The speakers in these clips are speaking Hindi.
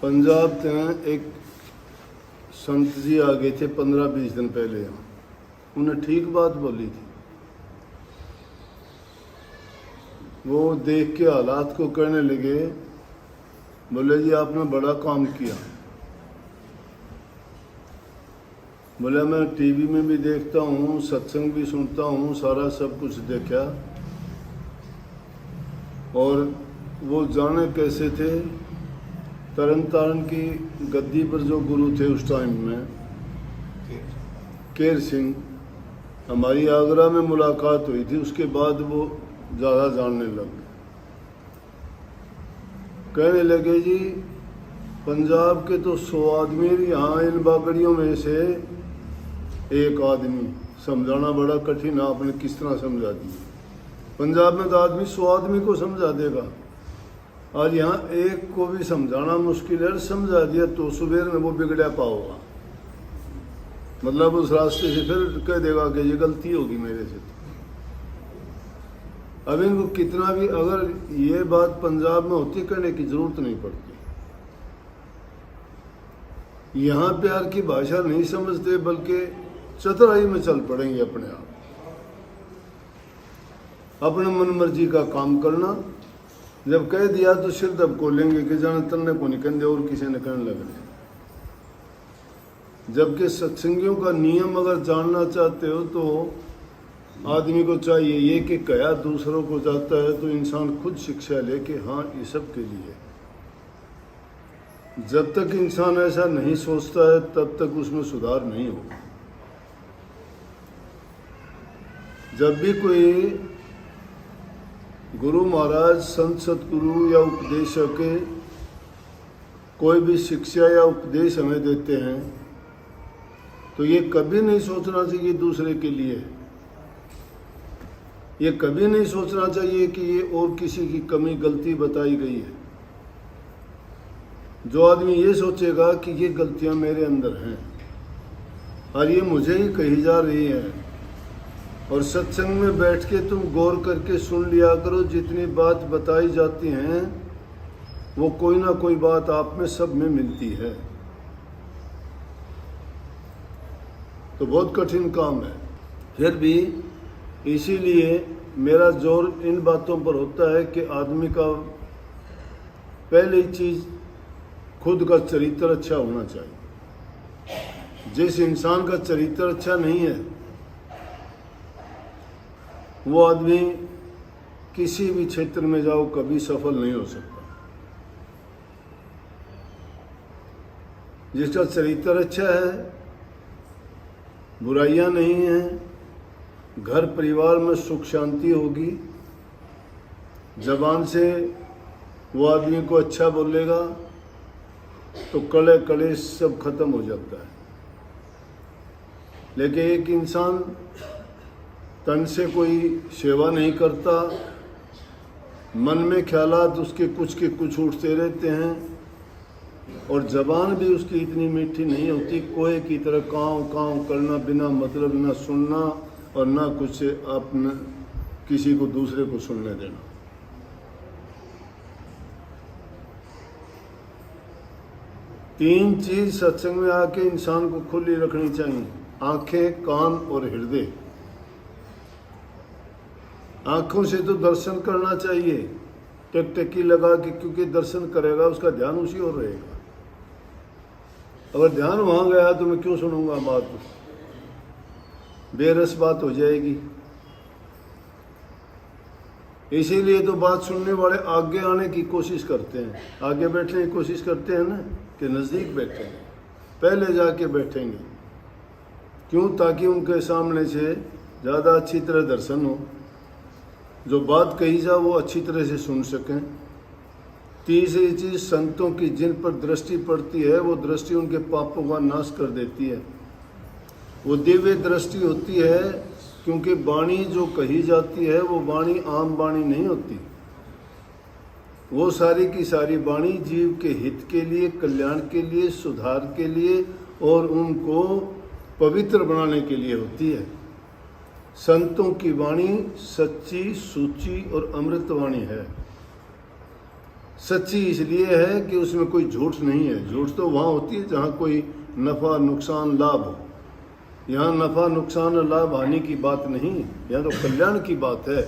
पंजाब से एक संत जी आ गए थे 15-20 दिन पहले यहाँ। उन्हें ठीक बात बोली थी। वो देख के हालात को कहने लगे, बोले जी आपने बड़ा काम किया। बोले मैं टीवी में भी देखता हूँ, सत्संग भी सुनता हूँ, सारा सब कुछ देखा। और वो जाने कैसे थे, तरन तारण की गद्दी पर जो गुरु थे उस टाइम में, केर सिंह, हमारी आगरा में मुलाकात हुई थी। उसके बाद वो ज़्यादा जानने लगे। कहने लगे जी पंजाब के तो 100 आदमी, यहाँ इन बागड़ियों में से एक आदमी समझाना बड़ा कठिन है। आपने किस तरह समझा दिया? पंजाब में तो आदमी 100 आदमी को समझा देगा, और यहाँ एक को भी समझाना मुश्किल है। समझा दिया तो सुबह में वो बिगड़ा पाओगा, मतलब उस रास्ते से फिर कह देगा कि ये गलती होगी मेरे से। अब इनको कितना भी, अगर ये बात पंजाब में होती कहने की जरूरत नहीं पड़ती। यहाँ प्यार की भाषा नहीं समझते, बल्कि चतुराई में चल पड़ेंगे अपने आप। अपने मन मर्जी का काम करना, जब कह दिया तो सिर दब को लेंगे कि जाने तन्ने को नहीं कहते और किसी ने कहने लगने। जबकि सत्संगियों का नियम अगर जानना चाहते हो तो आदमी को चाहिए ये कि कया दूसरों को जाता है तो इंसान खुद शिक्षा ले कि हाँ ये सब के लिए। जब तक इंसान ऐसा नहीं सोचता है तब तक उसमें सुधार नहीं होगा। जब भी कोई गुरु महाराज, संत सतगुरु या उपदेशक कोई भी शिक्षा या उपदेश हमें देते हैं तो ये कभी नहीं सोचना चाहिए दूसरे के लिए। ये कभी नहीं सोचना चाहिए कि ये और किसी की कमी गलती बताई गई है। जो आदमी ये सोचेगा कि ये गलतियां मेरे अंदर हैं और ये मुझे ही कही जा रही हैं, और सत्संग में बैठ के तुम गौर करके सुन लिया करो, जितनी बात बताई जाती हैं वो कोई ना कोई बात आप में सब में मिलती है। तो बहुत कठिन काम है। फिर भी इसीलिए मेरा जोर इन बातों पर होता है कि आदमी का पहली चीज खुद का चरित्र अच्छा होना चाहिए। जिस इंसान का चरित्र अच्छा नहीं है वो आदमी किसी भी क्षेत्र में जाओ कभी सफल नहीं हो सकता। जिसका चरित्र अच्छा है, बुराइयां नहीं हैं, घर परिवार में सुख शांति होगी, जबान से वो आदमी को अच्छा बोलेगा तो कड़े कड़े सब खत्म हो जाता है। लेकिन एक इंसान तन से कोई सेवा नहीं करता, मन में ख्यालात उसके कुछ के कुछ उठते रहते हैं, और जबान भी उसकी इतनी मीठी नहीं होती, कोए की तरह काँव काँव करना बिना मतलब, ना सुनना और ना कुछ अपने किसी को दूसरे को सुनने देना। तीन चीज सत्संग में आके इंसान को खुली रखनी चाहिए: आंखें, कान और हृदय। आंखों से तो दर्शन करना चाहिए टकटकी लगा के, क्योंकि दर्शन करेगा उसका ध्यान उसी ओर रहेगा। अगर ध्यान वहां गया तो मैं क्यों सुनूंगा बात, बेरस बात हो जाएगी। इसीलिए तो बात सुनने वाले आगे आने की कोशिश करते हैं, आगे बैठने की कोशिश करते हैं ना, कि नज़दीक बैठेंगे, पहले जाके बैठेंगे। क्यों? ताकि उनके सामने से ज़्यादा अच्छी तरह दर्शन हो, जो बात कही जा वो अच्छी तरह से सुन सकें। तीसरी चीज़, संतों की जिन पर दृष्टि पड़ती है वो दृष्टि उनके पापों का नाश कर देती है। वो दिव्य दृष्टि होती है, क्योंकि वाणी जो कही जाती है वो वाणी आम वाणी नहीं होती। वो सारी की सारी वाणी जीव के हित के लिए, कल्याण के लिए, सुधार के लिए और उनको पवित्र बनाने के लिए होती है। संतों की वाणी सच्ची, सूची और अमृत वाणी है। सच्ची इसलिए है कि उसमें कोई झूठ नहीं है। झूठ तो वहाँ होती है जहाँ कोई नफ़ा नुकसान लाभ हो। यहाँ नफ़ा नुकसान और लाभ हानि की बात नहीं, यहाँ तो कल्याण की बात है।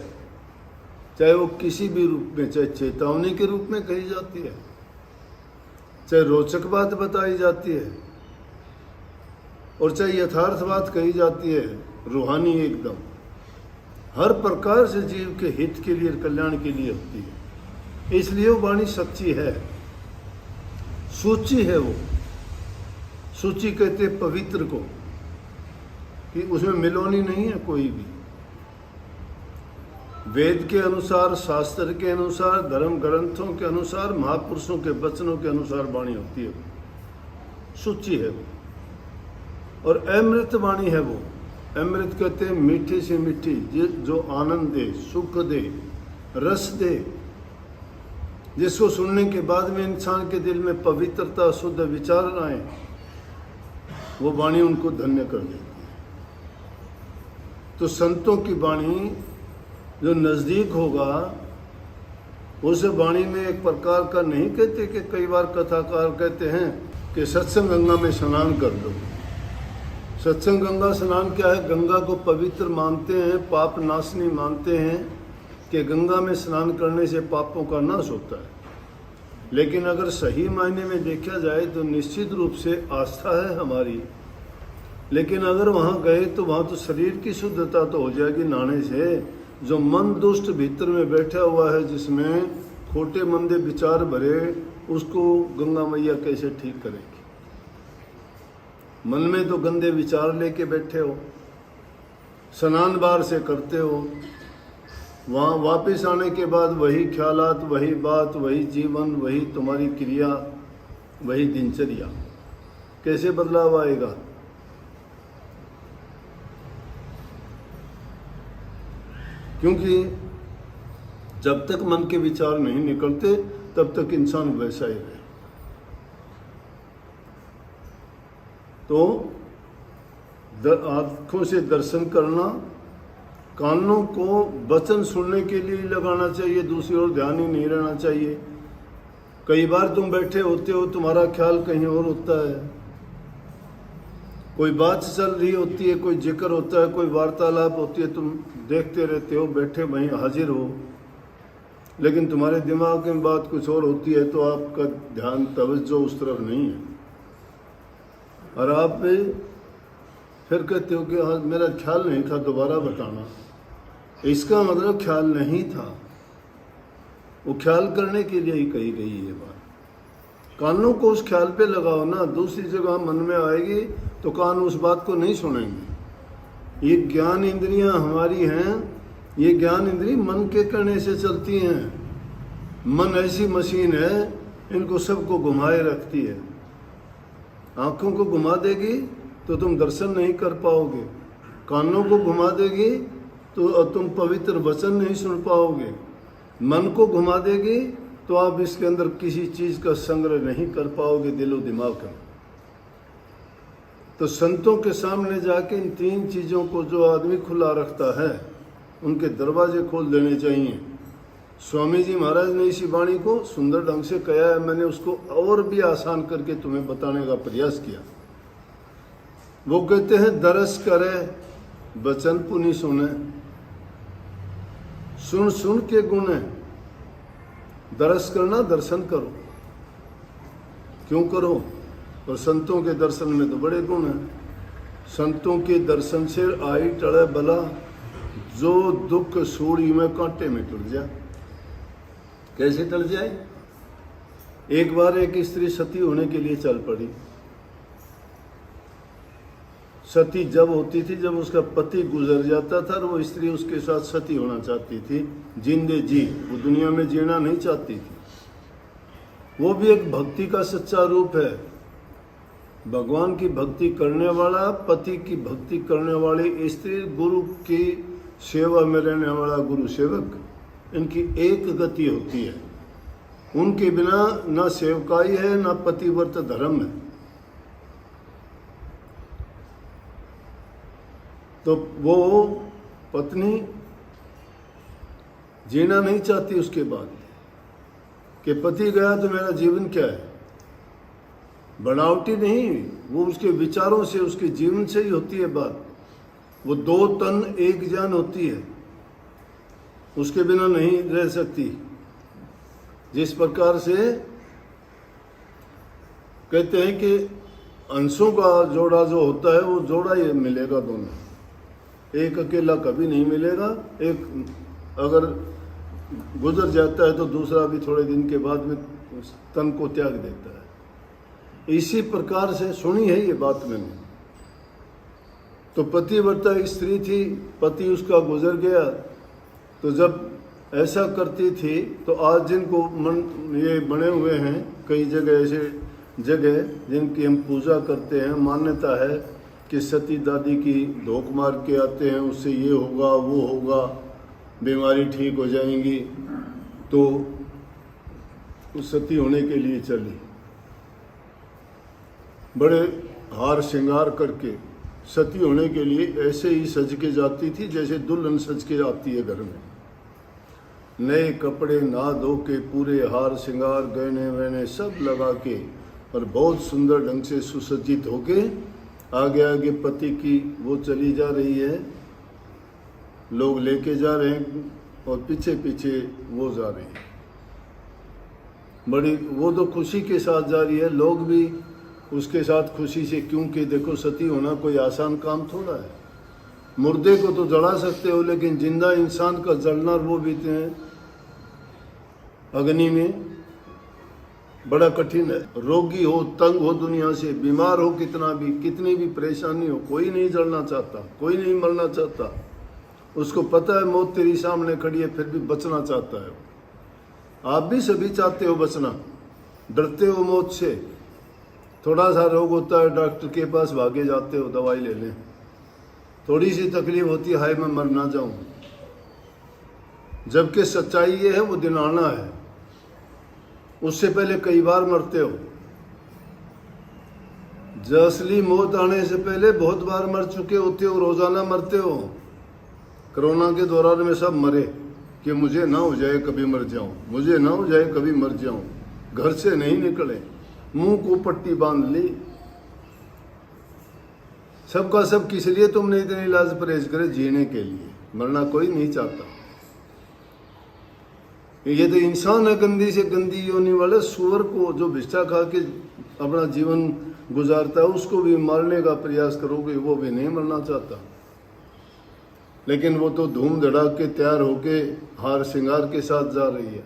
चाहे वो किसी भी रूप में, चाहे चेतावनी के रूप में कही जाती है, चाहे रोचक बात बताई जाती है, और चाहे यथार्थ बात कही जाती है, रूहानी एकदम, हर प्रकार से जीव के हित के लिए, कल्याण के लिए होती है। इसलिए वो वाणी सच्ची है, सूची है। वो सूची कहते हैं पवित्र को, कि उसमें मिलोनी नहीं है कोई भी। वेद के अनुसार, शास्त्र के अनुसार, धर्म ग्रंथों के अनुसार, महापुरुषों के वचनों के अनुसार वाणी होती है, सूची है वो। और अमृत वाणी है वो। अमृत कहते हैं मीठी से मीठी, जो आनंद दे, सुख दे, रस दे, जिसको सुनने के बाद में इंसान के दिल में पवित्रता, शुद्ध विचार आए, वो वाणी उनको धन्य कर देती है। तो संतों की वाणी जो नज़दीक होगा, उस वाणी में एक प्रकार का नहीं कहते कि कई बार कथाकार कहते हैं कि सत्संग गंगा में स्नान कर दो। सत्संग गंगा स्नान क्या है? गंगा को पवित्र मानते हैं, पाप नाशनी मानते हैं कि गंगा में स्नान करने से पापों का नाश होता है। लेकिन अगर सही मायने में देखा जाए तो निश्चित रूप से आस्था है हमारी, लेकिन अगर वहाँ गए तो वहाँ तो शरीर की शुद्धता तो हो जाएगी नहाने से। जो मन दुष्ट भीतर में बैठा हुआ है, जिसमें खोटे मंदे विचार भरे, उसको गंगा मैया कैसे ठीक करेगी? मन में तो गंदे विचार लेके बैठे हो, स्नान बार से करते हो, वहाँ वापस आने के बाद वही ख्यालात, वही बात, वही जीवन, वही तुम्हारी क्रिया, वही दिनचर्या, कैसे बदलाव आएगा? क्योंकि जब तक मन के विचार नहीं निकलते तब तक इंसान वैसा ही रहे। तो आँखों से दर्शन करना, कानों को वचन सुनने के लिए लगाना चाहिए, दूसरी ओर ध्यान ही नहीं रहना चाहिए। कई बार तुम बैठे होते हो, तुम्हारा ख्याल कहीं और होता है, कोई बात चल रही होती है, कोई जिक्र होता है, कोई वार्तालाप होती है, तुम देखते रहते हो, बैठे वहीं हाजिर हो, लेकिन तुम्हारे दिमाग में बात कुछ और होती है, तो आपका ध्यान तवज्जो उस तरफ नहीं है। और आप फिर कहते हो कि हाँ मेरा ख्याल नहीं था, दोबारा बताना। इसका मतलब ख्याल नहीं था, वो ख्याल करने के लिए ही कही गई ये बात। कानों को उस ख्याल पे लगाओ ना, दूसरी जगह मन में आएगी तो कान उस बात को नहीं सुनेंगे। ये ज्ञान इंद्रियां हमारी हैं, ये ज्ञान इंद्रिय मन के करने से चलती हैं। मन ऐसी मशीन है, इनको सबको घुमाए रखती है। आँखों को घुमा देगी तो तुम दर्शन नहीं कर पाओगे, कानों को घुमा देगी तो तुम पवित्र वचन नहीं सुन पाओगे, मन को घुमा देगी तो आप इसके अंदर किसी चीज़ का संग्रह नहीं कर पाओगे दिलो दिमाग में। तो संतों के सामने जाके इन तीन चीज़ों को जो आदमी खुला रखता है, उनके दरवाजे खोल देने चाहिए। स्वामी जी महाराज ने इसी वाणी को सुंदर ढंग से कहा है, मैंने उसको और भी आसान करके तुम्हें बताने का प्रयास किया। वो कहते हैं दरस करे वचन पुनि सुने, सुन सुन के गुणे। दरस करना, दर्शन करो। क्यों करो? और संतों के दर्शन में तो बड़े गुण हैं। संतों के दर्शन से आई टले बला, जो दुख सूड़ी में कांटे में टूट जाए। कैसे टल जाए? एक बार एक स्त्री सती होने के लिए चल पड़ी। सती जब होती थी जब उसका पति गुजर जाता था, और वो स्त्री उसके साथ सती होना चाहती थी, जिंदे जी, वो दुनिया में जीना नहीं चाहती थी। वो भी एक भक्ति का सच्चा रूप है। भगवान की भक्ति करने वाला, पति की भक्ति करने वाली स्त्री, गुरु की सेवा में रहने वाला गुरु सेवक, इनकी एक गति होती है। उनके बिना ना सेवकाई है ना पतिव्रत धर्म है। तो वो पत्नी जीना नहीं चाहती उसके बाद कि पति गया तो मेरा जीवन क्या है। बनावटी नहीं, वो उसके विचारों से, उसके जीवन से ही होती है बात। वो 2 तन 1 जान होती है, उसके बिना नहीं रह सकती। जिस प्रकार से कहते हैं कि अंशों का जोड़ा जो होता है वो जोड़ा ही मिलेगा दोनों, एक अकेला कभी नहीं मिलेगा। एक अगर गुजर जाता है तो दूसरा भी थोड़े दिन के बाद में तन को त्याग देता है। इसी प्रकार से सुनी है ये बात मैंने। तो पतिव्रता एक स्त्री थी, पति उसका गुजर गया, तो जब ऐसा करती थी तो आज जिनको मन ये बने हुए हैं कई जगह, ऐसे जगह जिनकी हम पूजा करते हैं, मान्यता है कि सती दादी की धोख मार के आते हैं, उससे ये होगा वो होगा, बीमारी ठीक हो जाएंगी, तो उस सती होने के लिए चली। बड़े हार श्रृंगार करके सती होने के लिए ऐसे ही सज के जाती थी जैसे दुल्हन सज के आती है घर में। नए कपड़े नहा धो के, पूरे हार श्रृंगार गहने वहने सब लगा के और बहुत सुंदर ढंग से सुसज्जित होके आगे आगे पति की वो चली जा रही है, लोग लेके जा रहे हैं और पीछे पीछे वो जा रही है। बड़ी वो तो खुशी के साथ जा रही है, लोग भी उसके साथ खुशी से, क्योंकि देखो सती होना कोई आसान काम थोड़ा है। मुर्दे को तो जला सकते हो, लेकिन जिंदा इंसान का जलना वो भी अग्नि में बड़ा कठिन है। रोगी हो, तंग हो दुनिया से, बीमार हो, कितनी भी परेशानी हो, कोई नहीं जलना चाहता, कोई नहीं मरना चाहता। उसको पता है मौत तेरी सामने खड़ी है, फिर भी बचना चाहता है। आप भी सभी चाहते हो बचना, डरते हो मौत से। थोड़ा सा रोग होता है, डॉक्टर के पास भागे जाते हो दवाई ले लें। थोड़ी सी तकलीफ होती है, हाय मैं मर ना जाऊं। जबकि सच्चाई ये है वो दिन आना है, उससे पहले कई बार मरते हो। असली मौत आने से पहले बहुत बार मर चुके होते हो, रोजाना मरते हो। कोरोना के दौरान में सब मरे कि मुझे ना हो जाए कभी मर जाऊं, मुझे ना हो जाए कभी मर जाऊं। घर से नहीं निकले, मुंह को पट्टी बांध ली। सबका सब किस लिए तुमने इतने इलाज परहेज करे? जीने के लिए। मरना कोई नहीं चाहता। ये तो इंसान है गंदी से गंदी योनि वाले सुअर को, जो भिक्षा खा के अपना जीवन गुजारता है, उसको भी मारने का प्रयास करोगे, वो भी नहीं मरना चाहता। लेकिन वो तो धूम धड़ाक के तैयार होके हार श्रृंगार के साथ जा रही है।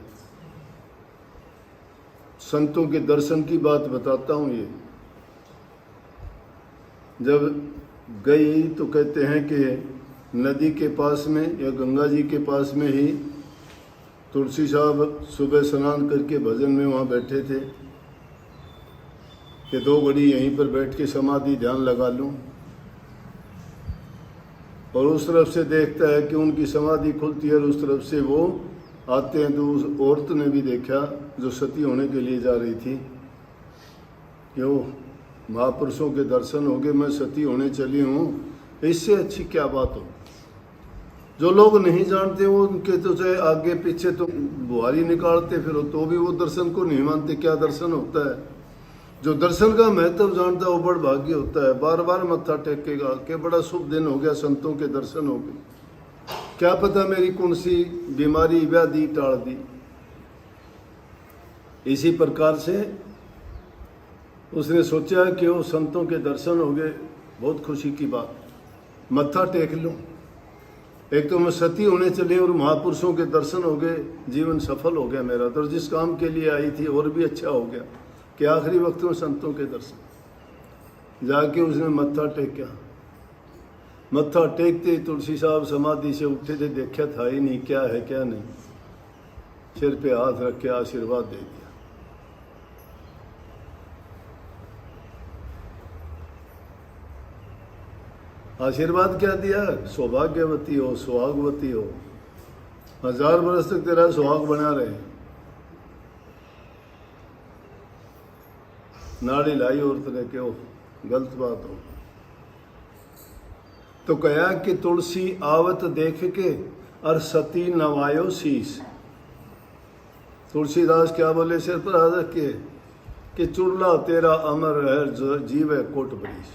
संतों के दर्शन की बात बताता हूं। ये जब गई तो कहते हैं कि नदी के पास में या गंगा जी के पास में ही तुलसी साहब सुबह स्नान करके भजन में वहाँ बैठे थे कि 2 घड़ी यहीं पर बैठ के समाधि ध्यान लगा लूं। और उस तरफ से देखता है कि उनकी समाधि खुलती है और उस तरफ से वो आते हैं। तो उस औरत ने भी देखा जो सती होने के लिए जा रही थी कि वो महापुरुषों के दर्शन हो गए, मैं सती होने चली हूँ, इससे अच्छी क्या बात हो। जो लोग नहीं जानते वो उनके तो चाहे आगे पीछे तो बुहारी निकालते फिर, तो भी वो दर्शन को नहीं मानते। क्या दर्शन होता है? जो दर्शन का महत्व जानता है वो बड़ भाग्य होता है। बार बार मत्था टेकेगा कि बड़ा शुभ दिन हो गया, संतों के दर्शन हो गए, क्या पता मेरी कौन सी बीमारी व्याधि टाल दी। इसी प्रकार से उसने सोचा कि वो संतों के दर्शन हो गए, बहुत खुशी की बात, मत्था टेक लूं। एक तो मैं सती होने चली और महापुरुषों के दर्शन हो गए, जीवन सफल हो गया मेरा। तो जिस काम के लिए आई थी और भी अच्छा हो गया कि आखिरी वक्त में संतों के दर्शन। जाके उसने मत्था टेका। मत्था टेकते तुलसी साहब समाधि से उठे थे, देखा था ही नहीं क्या है क्या नहीं। सिर पे हाथ रख के आशीर्वाद दे दिया। आशीर्वाद क्या दिया? सौभाग्यवती हो, सुहागवती हो, 1000 वर्ष तक तेरा सुहाग बना रहे। नाड़ी लाई औरत ने के, गलत बात हो। तो कहा कि तुलसी आवत देख के और सती नवायो शीश। तुलसीदास क्या बोले सिर पर हाथ रख के कि चुड़ला तेरा अमर है जीव है कोट बरिस,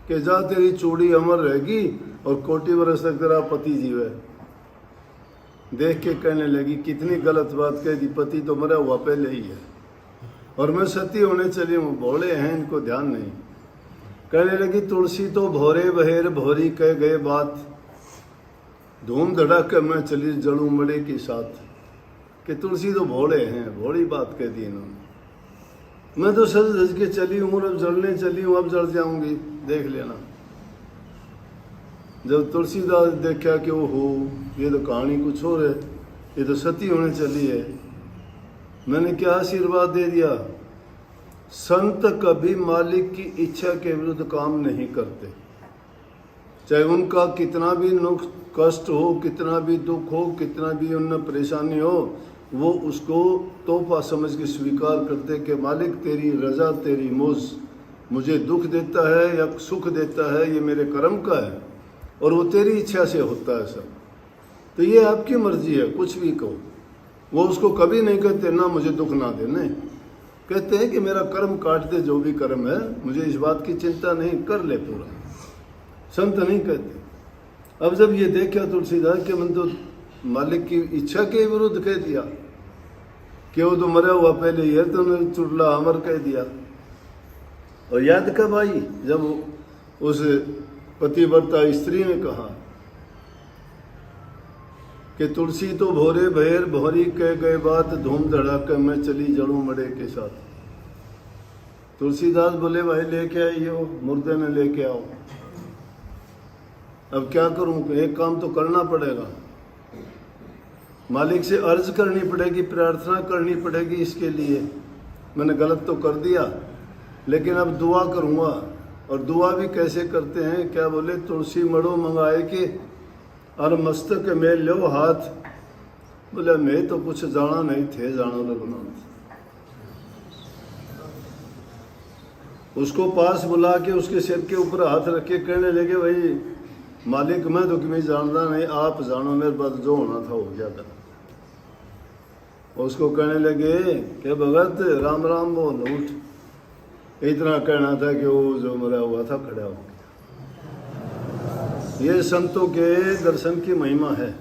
कि जा तेरी चूड़ी अमर रहेगी और कोटि बरस तक तेरा पति जीव है। देख के कहने लगी कितनी गलत बात कह दी, पति तो मरा हुआ पहले ही है और मैं सती होने चली हूँ, भोले हैं इनको ध्यान नहीं। कहने लगी तुलसी तो भोरे बहेर भोरी कह गए बात, धूम धड़ाके मैं चली जड़ू मड़े के साथ, कि तुलसी तो भोले हैं, भोली बात कह दी इन्होंने। मैं तो सज धज के चली हूँ, अब जलने चली हूँ, अब जल जाऊंगी, देख लेना। जब तुलसीदास देखा कि वो हो ये तो कहानी कुछ और है, ये तो सती होने चली है, मैंने क्या आशीर्वाद दे दिया, संत कभी मालिक की इच्छा के विरुद्ध काम नहीं करते, चाहे उनका कितना भी नुक्स कष्ट हो, कितना भी दुख हो, कितना भी उनमें परेशानी हो, वो उसको तोहफा समझ के स्वीकार करते कि मालिक तेरी रजा तेरी मौज, मुझे दुख देता है या सुख देता है ये मेरे कर्म का है और वो तेरी इच्छा से होता है सब, तो ये आपकी मर्जी है, कुछ भी कहो। वो उसको कभी नहीं कहते ना मुझे दुख ना दे, नहीं, कहते हैं कि मेरा कर्म काट दे, जो भी कर्म है मुझे इस बात की चिंता नहीं, कर ले पूरा। संत नहीं कहते। अब जब ये देखा तुलसीदास कि मैंने तो मालिक की इच्छा के विरुद्ध कह दिया कि वो तो मरा हुआ पहले ही है, तो उन्होंने चुड़ला अमर कह दिया। और याद कब आई, जब उस पतिव्रता स्त्री ने कहा कि तुलसी तो भोरे भैर भोरी कह गए बात, धूम धड़ाके मैं चली जड़ू मड़े के साथ। तुलसीदास बोले भाई लेके आइयो, मुर्दे ने लेके आओ। अब क्या करूं, एक काम तो करना पड़ेगा, मालिक से अर्ज करनी पड़ेगी, प्रार्थना करनी पड़ेगी इसके लिए। मैंने गलत तो कर दिया, लेकिन अब दुआ करूंगा। और दुआ भी कैसे करते हैं, क्या बोले, तुलसी मड़ो मंगाए के और मस्तक में लो हाथ। बोले मैं तो कुछ जाना नहीं थे, जानो रघुनाथ। उसको पास बुला के उसके सिर के ऊपर हाथ रख के कहने लगे भाई मालिक मैं तो तुम्हें जानता नहीं, आप जानो, मेरे पास जो होना था हो गया था। उसको कहने लगे कि भगत राम राम बोल, उठ। इतना कहना था कि वो जो मरा हुआ था खड़ा हो गया। ये संतों के दर्शन की महिमा है।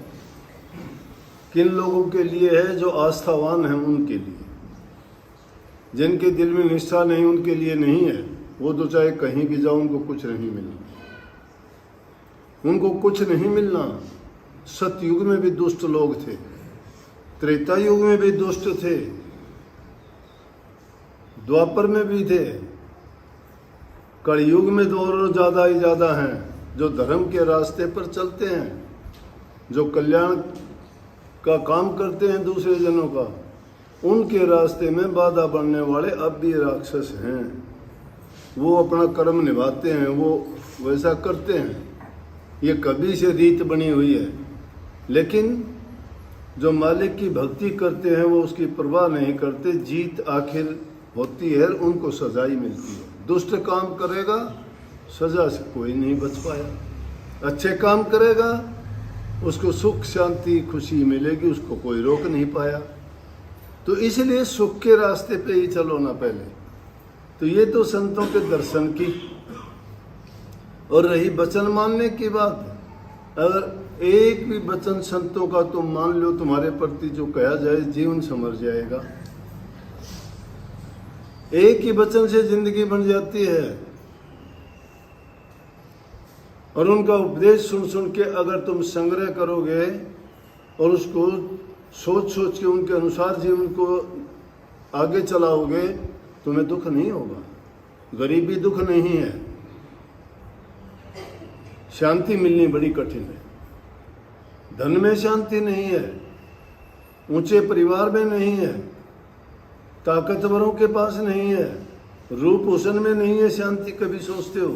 किन लोगों के लिए है, जो आस्थावान हैं उनके लिए। जिनके दिल में निष्ठा नहीं उनके लिए नहीं है। वो तो चाहे कहीं भी जाओ उनको कुछ नहीं मिलना, उनको कुछ नहीं मिलना। सतयुग में भी दुष्ट लोग थे, त्रेता युग में भी दुष्ट थे, द्वापर में भी थे, कलयुग में तो और ज़्यादा ही ज़्यादा हैं जो धर्म के रास्ते पर चलते हैं, जो कल्याण का काम करते हैं दूसरे जनों का। उनके रास्ते में बाधा बनने वाले अब भी राक्षस हैं। वो अपना कर्म निभाते हैं, वो वैसा करते हैं। ये कभी से रीत बनी हुई है। लेकिन जो मालिक की भक्ति करते हैं वो उसकी परवाह नहीं करते। जीत आखिर होती है, उनको सजाई मिलती है। दुष्ट काम करेगा सजा से कोई नहीं बच पाया, अच्छे काम करेगा उसको सुख शांति खुशी मिलेगी, उसको कोई रोक नहीं पाया। तो इसलिए सुख के रास्ते पे ही चलो ना पहले। तो ये तो संतों के दर्शन की। और रही वचन मानने की बात, अगर एक भी वचन संतों का तुम मान लो, तुम्हारे प्रति जो कहा जाए जीवन समझ जाएगा। एक ही वचन से जिंदगी बन जाती है। और उनका उपदेश सुन सुन के अगर तुम संग्रह करोगे और उसको सोच सोच के उनके अनुसार जीवन को आगे चलाओगे, तुम्हें दुख नहीं होगा। गरीबी दुख नहीं है, शांति मिलनी बड़ी कठिन है। धन में शांति नहीं है, ऊंचे परिवार में नहीं है, ताकतवरों के पास नहीं है, रूप हुसन में नहीं है शांति। कभी सोचते हो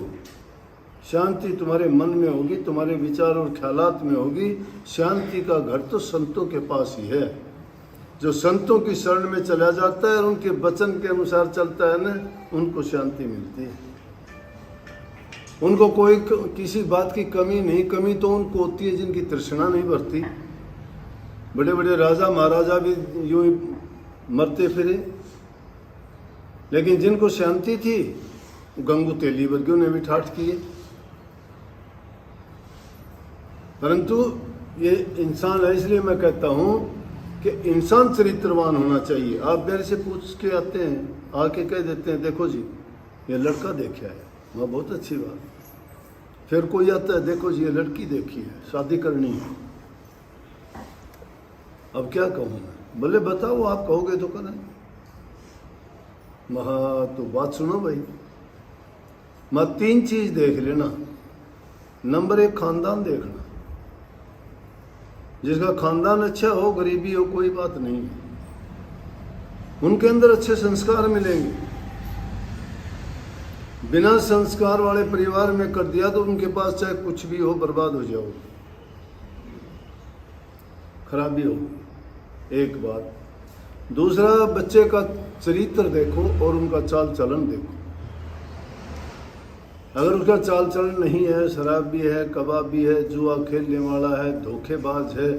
शांति तुम्हारे मन में होगी, तुम्हारे विचार और ख्यालात में होगी। शांति का घर तो संतों के पास ही है। जो संतों की शरण में चला जाता है और उनके वचन के अनुसार चलता है ना, उनको शांति मिलती है। उनको कोई किसी बात की कमी नहीं। कमी तो उनको होती है जिनकी तृष्णा नहीं भरती। बड़े बड़े राजा महाराजा भी यूं ही मरते फिरे। लेकिन जिनको शांति थी, गंगू तेली वर्गियों ने भी ठाठ किए। परंतु ये इंसान है, इसलिए मैं कहता हूं कि इंसान चरित्रवान होना चाहिए। आप मेरे से पूछ के आते हैं, आके कह देते हैं देखो जी ये लड़का देखा है, वह बहुत अच्छी बात। फिर कोई आता है, देखो जी ये लड़की देखी है, शादी करनी है। अब क्या कहूँ मैं? बोले बताओ, आप कहोगे तो करें। महा तो बात सुनो भाई, मैं 3 चीज देख लेना। नंबर 1 खानदान देखना। जिसका खानदान अच्छा हो, गरीबी हो, कोई बात नहीं है, उनके अंदर अच्छे संस्कार मिलेंगे। बिना संस्कार वाले परिवार में कर दिया तो उनके पास चाहे कुछ भी हो, बर्बाद हो जाओ, खराबी हो। एक बात। दूसरा, बच्चे का चरित्र देखो और उनका चाल चलन देखो। अगर उसका चाल चलन नहीं है, शराबी है, कबाबी है, जुआ खेलने वाला है, धोखेबाज है,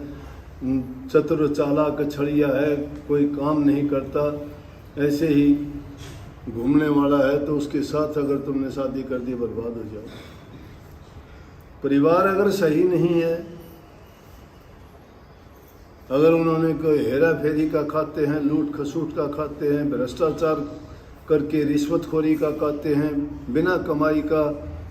चतुर चालाक छड़िया है, कोई काम नहीं करता, ऐसे ही घूमने वाला है, तो उसके साथ अगर तुमने शादी कर दी, बर्बाद हो जाओ। परिवार अगर सही नहीं है, अगर उन्होंने कोई हेरा फेरी का खाते हैं, लूट खसूट का खाते हैं, भ्रष्टाचार करके रिश्वतखोरी का खाते हैं, बिना कमाई का,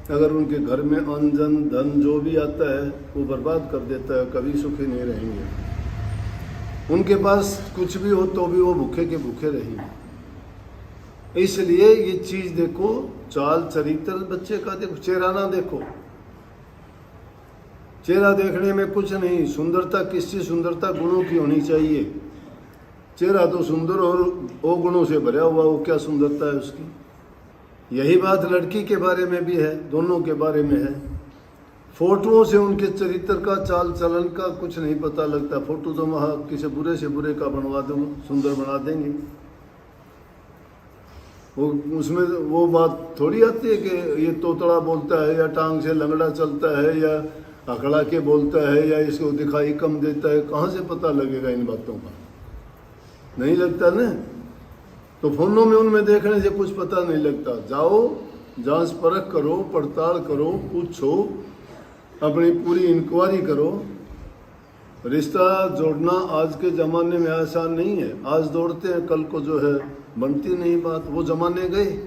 अगर उनके घर में अन्न जन धन जो भी आता है वो बर्बाद कर देता है, कभी सुखी नहीं रहेंगे। उनके पास कुछ भी हो तो भी वो भूखे के भूखे रहेंगे। इसलिए ये चीज देखो, चाल चरित्र बच्चे का देखो, चेहरा ना देखो। चेहरा देखने में कुछ नहीं, सुंदरता किसकी सुंदरता गुणों की होनी चाहिए। चेहरा तो सुंदर और वो गुणों से भरा हुआ, वो क्या सुंदरता है उसकी। यही बात लड़की के बारे में भी है, दोनों के बारे में है। फोटोओं से उनके चरित्र का, चाल चलन का कुछ नहीं पता लगता। फोटो तो वहाँ किसी बुरे से बुरे का बनवा दो, सुंदर बना देंगे। वो उसमें वो बात थोड़ी आती है कि ये तोतड़ा बोलता है, या टांग से लंगड़ा चलता है, या अकड़ा के बोलता है, या इसको दिखाई कम देता है। कहाँ से पता लगेगा इन बातों का? नहीं लगता ना। तो फोनों में उनमें देखने से कुछ पता नहीं लगता। जाओ, जांच परख करो, पड़ताल करो, पूछो, अपनी पूरी इंक्वायरी करो। रिश्ता जोड़ना आज के ज़माने में आसान नहीं है। आज दौड़ते हैं, कल को जो है बनती नहीं बात। वो ज़माने गए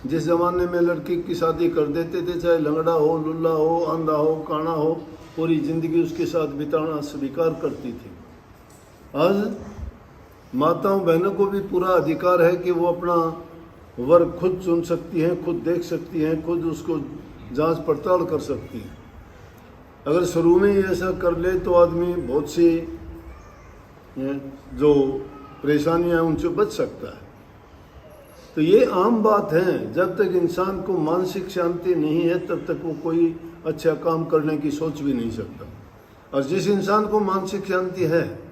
जिस ज़माने में लड़की की शादी कर देते थे, चाहे लंगड़ा हो, लुल्ला हो, अंधा हो, काना हो, पूरी ज़िंदगी उसके साथ बिताना स्वीकार करती थी। आज माताओं बहनों को भी पूरा अधिकार है कि वो अपना वर्ग खुद चुन सकती हैं, खुद देख सकती हैं, खुद उसको जांच पड़ताल कर सकती हैं। अगर शुरू में ही ऐसा कर ले तो आदमी बहुत सी जो परेशानियां उनसे बच सकता है। तो ये आम बात है। जब तक इंसान को मानसिक शांति नहीं है, तब तक वो कोई अच्छा काम करने की सोच भी नहीं सकता। और जिस इंसान को मानसिक शांति है,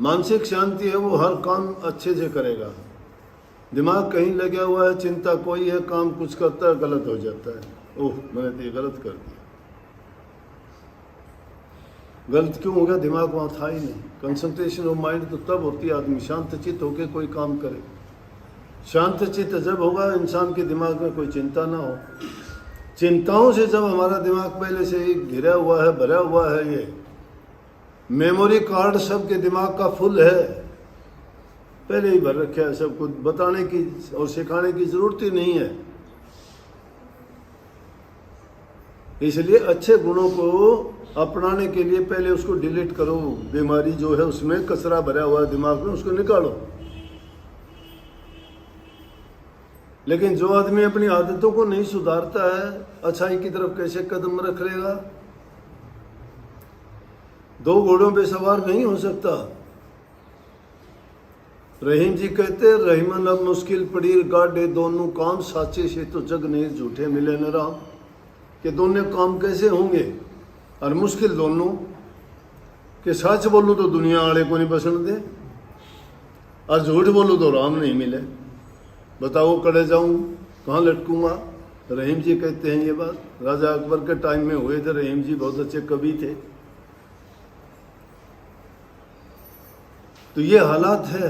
मानसिक शांति है, वो हर काम अच्छे से करेगा। दिमाग कहीं लगा हुआ है, चिंता कोई है, काम कुछ करता है, गलत हो जाता है। ओह, मैंने तो ये गलत कर दिया। गलत क्यों हो गया? दिमाग वहाँ था ही नहीं। कंसंट्रेशन ऑफ माइंड तो तब होती है आदमी शांत चित्त होकर कोई काम करे। शांत चित्त जब होगा इंसान के दिमाग में कोई चिंता ना हो। चिंताओं से जब हमारा दिमाग पहले से ही घिरा हुआ है, भरा हुआ है, ये मेमोरी कार्ड सबके दिमाग का फुल है, पहले ही भर रखा है। सबको बताने की और सिखाने की जरूरत ही नहीं है। इसलिए अच्छे गुणों को अपनाने के लिए पहले उसको डिलीट करो। बीमारी जो है उसमें कचरा भरा हुआ है दिमाग में, उसको निकालो। लेकिन जो आदमी अपनी आदतों को नहीं सुधारता है, अच्छाई की तरफ कैसे कदम रख लेगा? 2 घोड़ों पे सवार नहीं हो सकता। रहीम जी कहते, रहीमन अब मुश्किल पड़ी गाड़े दोनों काम, साचे से तो जग नहीं झूठे मिले न राम। कि दोनों काम कैसे होंगे? और मुश्किल दोनों कि सच बोलूं तो दुनिया वाले को नहीं पसंद दे, और झूठ बोलूं तो राम नहीं मिले। बताओ कड़े जाऊं, कहाँ लटकूंगा? रहीम जी कहते हैं ये बात। राजा अकबर के टाइम में हुए थे। रहीम जी बहुत अच्छे कवि थे। तो ये हालात है।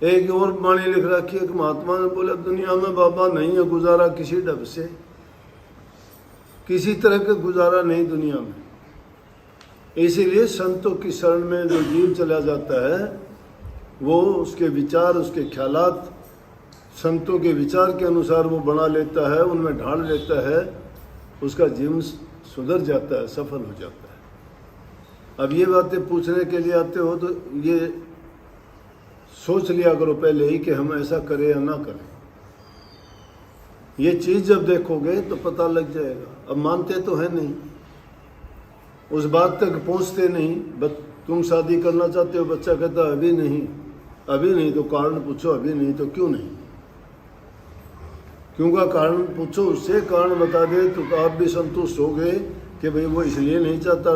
एक और वाणी लिख रखी है कि महात्मा ने बोला दुनिया में बाबा नहीं है गुजारा किसी ढंग से, किसी तरह का गुजारा नहीं दुनिया में। इसीलिए संतों की शरण में जो जीव चला जाता है वो उसके विचार, उसके ख्यालात संतों के विचार के अनुसार वो बना लेता है, उनमें ढाल लेता है, उसका जीवन सुधर जाता है, सफल हो जाता है। अब ये बातें पूछने के लिए आते हो तो ये सोच लिया करो पहले ही कि हम ऐसा करें या ना करें। ये चीज़ जब देखोगे तो पता लग जाएगा। अब मानते तो है नहीं, उस बात तक पहुंचते नहीं। तुम शादी करना चाहते हो, बच्चा कहता है अभी नहीं, अभी नहीं, तो कारण पूछो अभी नहीं तो क्यों नहीं। क्यों का कारण पूछो, उससे कारण बता दे तो आप भी संतुष्ट हो गए कि भाई वो इसलिए नहीं चाहता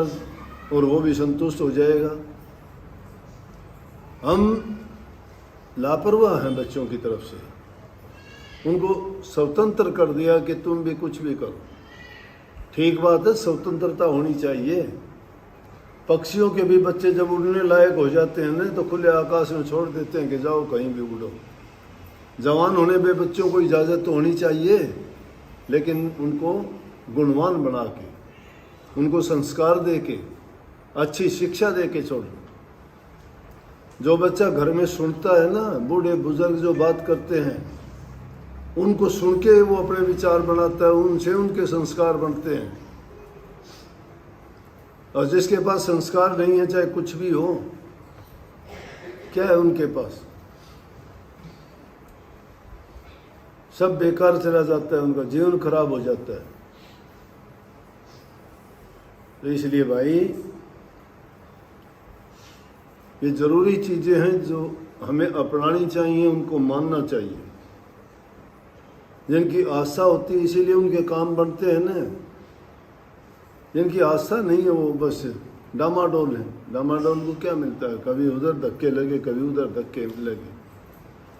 और वो भी संतुष्ट हो जाएगा। हम लापरवाह हैं बच्चों की तरफ से, उनको स्वतंत्र कर दिया कि तुम भी कुछ भी करो। ठीक बात है, स्वतंत्रता होनी चाहिए। पक्षियों के भी बच्चे जब उड़ने लायक हो जाते हैं ना तो खुले आकाश में छोड़ देते हैं कि जाओ कहीं भी उड़ो। जवान होने पे बच्चों को इजाज़त तो होनी चाहिए, लेकिन उनको गुणवान बना के, उनको संस्कार दे के, अच्छी शिक्षा दे के छोड़ो। जो बच्चा घर में सुनता है ना, बूढ़े बुजुर्ग जो बात करते हैं उनको सुन के वो अपने विचार बनाता है, उनसे उनके संस्कार बनते हैं। और जिसके पास संस्कार नहीं है, चाहे कुछ भी हो, क्या है उनके पास, सब बेकार चला जाता है, उनका जीवन खराब हो जाता है। तो इसलिए भाई ये जरूरी चीजें हैं जो हमें अपनानी चाहिए, उनको मानना चाहिए। जिनकी आस्था होती है इसीलिए उनके काम बनते हैं ना। जिनकी आस्था नहीं है वो बस डामाडोल है। डामाडोल को क्या मिलता है, कभी उधर धक्के लगे कभी उधर धक्के लगे,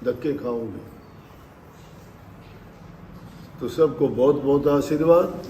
धक्के खाओगे। तो सबको बहुत बहुत आशीर्वाद।